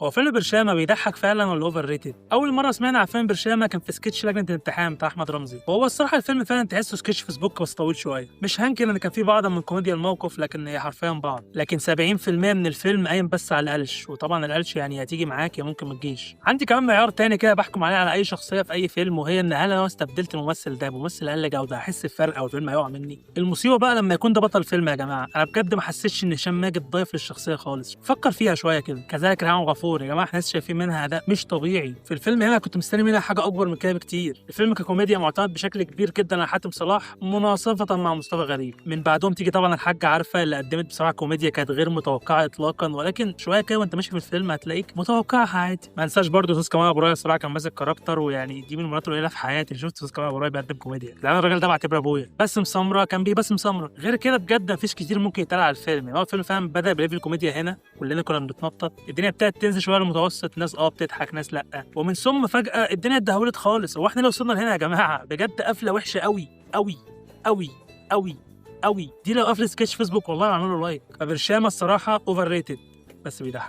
هو فيلم برشامه بيضحك فعلا ولا اوفر ريتد؟ اول مره سمعنا عن فيلم برشامه كان في سكتش لجنه الامتحان بتاع احمد رمزي، وهو الصراحه الفيلم فعلا تحسه سكتش فيسبوك بس طويل شويه. مش هنكر ان كان فيه بعض من كوميديا الموقف، لكن هي حرفيا بعض. لكن 70% من الفيلم قايم بس على القلش، وطبعا القلش يعني هتيجي معاك يا ممكن ما تجيش. عندي كمان معيار تاني كده بحكم عليه على اي شخصيه في اي فيلم، وهي ان هل انا استبدلت الممثل ده بممثل اقل جوده هحس بفرق او الفيلم هيقع مني؟ المصيبه بقى لما يكون ده بطل فيلم يا جماعه. انا بجد ما حسيتش ان هشام ماجد ضايف للشخصيه خالص، فكر فيها شويه كده. كذلك ريهام غفور يا جماعه، احنا لسه شايفين منها اداء مش طبيعي في الفيلم. هنا كنت مستني منها حاجه اكبر من كده بكتير. الفيلم ككوميديا معتمد بشكل كبير جدا على حاتم صلاح مناصفه مع مصطفى غريب. من بعدهم تيجي طبعا الحاجه عارفه اللي قدمت بصراحه كوميديا كانت غير متوقعه اطلاقا، ولكن شويه كده وانت ماشي في الفيلم هتلاقيك متوقعها عادي. ما انساش برضه استاذ كمال ابو رايه، الصراحه كان ماسك كاركتر، ويعني دي من المرات القليله في حياتي شفت استاذ كمال ابو رايه بيقدم كوميديا. لا انا الراجل ده بعتبره ابويا. باسم سمره كان باسم سمره. غير كده بجد مفيش كتير ممكن يتقال على الفيلم. هو الفيلم فعلا بدا بليفل الكوميديا هنا، كلنا كنا بنتنطط. الدنيا ابتدت تنزل شويه للمتوسط، ناس بتضحك ناس لا، ومن ثم فجاه الدنيا اتدهولت خالص. هو احنا لو وصلنا لهنا يا جماعه بجد قفله وحشه قوي قوي قوي قوي قوي. دي لو قفله سكتش فيسبوك والله عملوا له لايك. فبرشامه الصراحه اوفر ريتد بس بيضحك.